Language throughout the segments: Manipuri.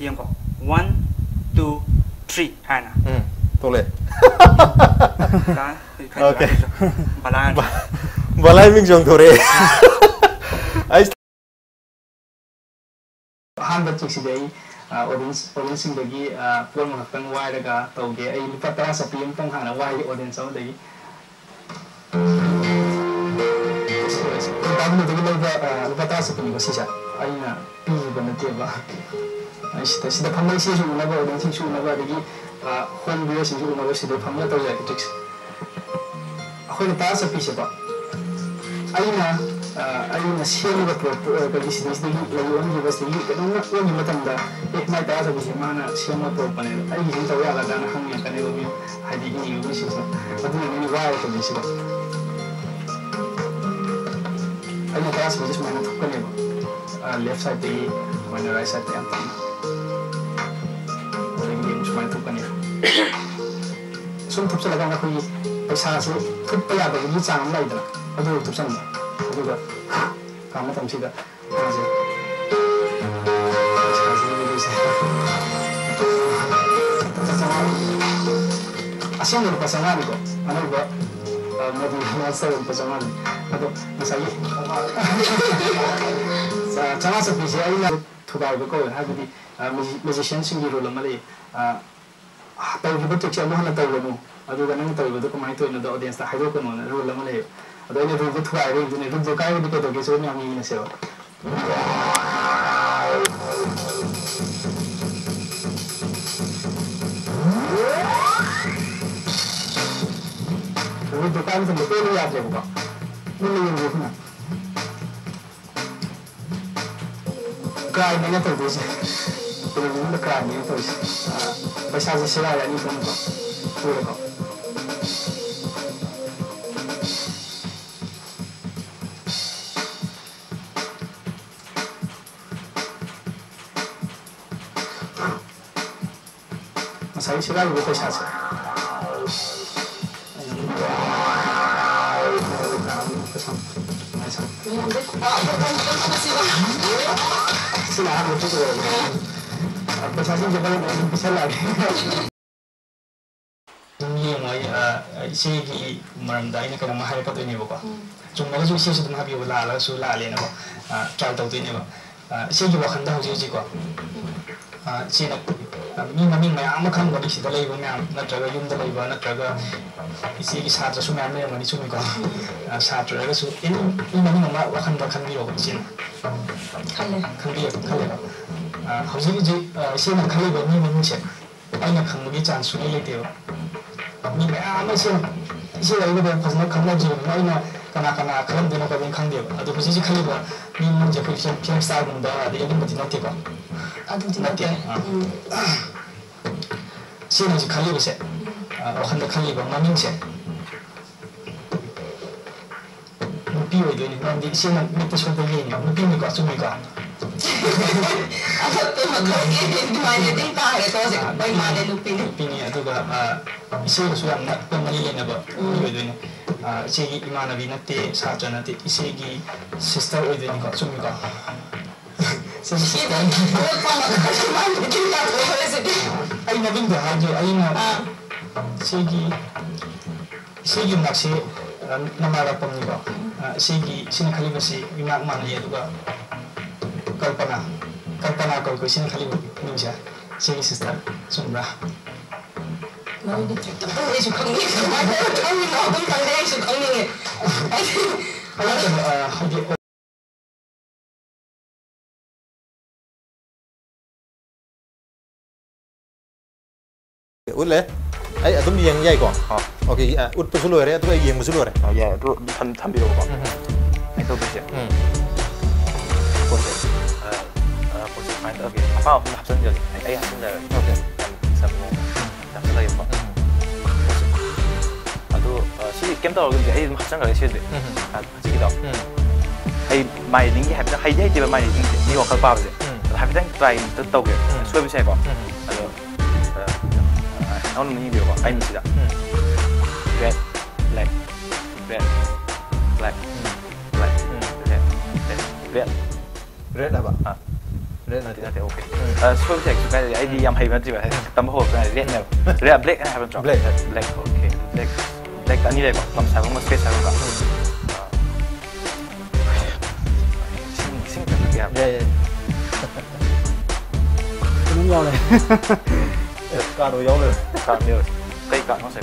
ꯌꯦꯡꯀꯣ 1 2 3 ꯍꯥꯏꯅ ꯇꯣꯂꯦ 오케이 발라이 민정 도래 아이 한번 찍시대 오렌스인데기 폰 막상 와이다가 또게 이 루파 사피 엄청 하나 와이 오렌스 어디 다음에 되게 루파 사피 이거 시작 아이나 비번은 대봐 시다 판매 시주 나가 오렌스 시주 나가 되기 홈 비어 시주 나가 시도 판매 또 이렇게 찍시 아코이 따서 피셔봐 아이나 시험을 그기 시대에 레이온 버스이 그동안 오니 맞다 마이 따서 비시 마나 시험을 프로파네 아이 진짜 왜가 다나 항면 간에 오미 하디 이 이거 시서 어디는 이 와야 또 비시고 아이 따서 비시 마나 톡거네 봐 left side 이 마나 right side 양 이게 좀 많이 톡거네 손 톱살아가 거기 पैसासु थुप्पै यादवगी Chang लाइदना अदु थुप्सन अदुगा काम तमसिदा हजुर असेंबल पसंगानी को अनबा मोदी मास्टर पसंगानी अदु मसाई चामास पिसे आइना थुबाइबो को हाबदि म्युजिशियन सिंगी रोल अमले तौगिबो तोक्से मोहन तौगनु अदुगा नंग तौगिबो कमाय तोइनो द ऑडियंस ता हाइदो कनो रोल अमले अदुने रोल को थुबाइ रे दुने रोल काय बिको तोगे सो म्यामी ने सेवा रोल तो काम से पेलो याद है बका मुल्ले ये देखना काय ने तो देसे तो मुल्ले काय ने तो पैसा से सेवा यानी तो पूरे को मसाई सेवा वो पैसा से sila ako ito ko pasasin siya pala bisa lagi yung isigi maramda ina kana mahal pa to niyo ba chungma ju isi su habi wala la su la le na ba kya to to niyo ba isigi wa khanda ho ji ko sina mi mami mai ama khang ba si da lei ba myam na traga yum da lei ba na traga isigi sa tra su myam le mani su mi ko sa tra ga su in mami ma wa khang ba khang bi ro ba sin khang bi hꯧji ji sina khali ba mi mami che aina khang gi chan su le te ba mi mai ama se isi ga ibe phasna khang na ji aina kana kana khang de na ka ben khang de ba adu houji ji khali ba mi mun je film star gun da de yum ba ti na te ba adu ti na te sina ji khali ba se khang da khali ba mami che nupi oi de ni nam di sina mi ta so ba ye ni nupi mi ka su mi ka तो मतलब तुम्हारे दिन का है तो भाई माने लुपी ने अदुगा इसे सु याम ना पमली लेना बा ओइदोनि इसे की इमानबी नते सात्र नते इसे की सिस्टर ओइदोनि का सुमि का सिस्टर आई नबिन द हाजो आई ना सेगी नाक्से नमारा पमनि का सेगी सिन खली बसे इमाक मानले अदुगा कल्पना को क्वेश्चन खाली निजा सेगी सिस्टर सुनबा 너희 또 해주 강ning 강ning 어떤 강대에서 강nings에 하게 웃래 ai atum yang yai ko okay ut pa sulo re atu yang musulo re ya ru tham biro ko ai to bise proses proses main okay apa habsan jadi ai habsan jadi okay sammo habsan lagi apa adu si game tao cái ai habsan cái chuyện đấy chỉ đó ai mai những cái habsan hay hay chỉ là mai những cái ni ko khal pa bise habsan try to tao cái suy bise ko adu 나오는 힘이 봐. 아닙니다. red, black, red, black, black, red, red, red apa? red nate nate okay so check guys ID yam hay ban ji ba tam ho kan red ne red black and have a black okay black ani le ko tam sa ko space sa ko sing ya đúng nhau này cả đồ dấu rồi ka mi kai ka no se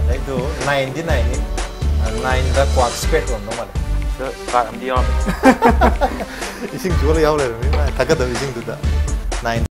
đấy thứ 9 này 9 đã quạt square rồi đúng không ạ so ka am di on 이싱 주어를 야오래. 다 가다 이싱 두다. 9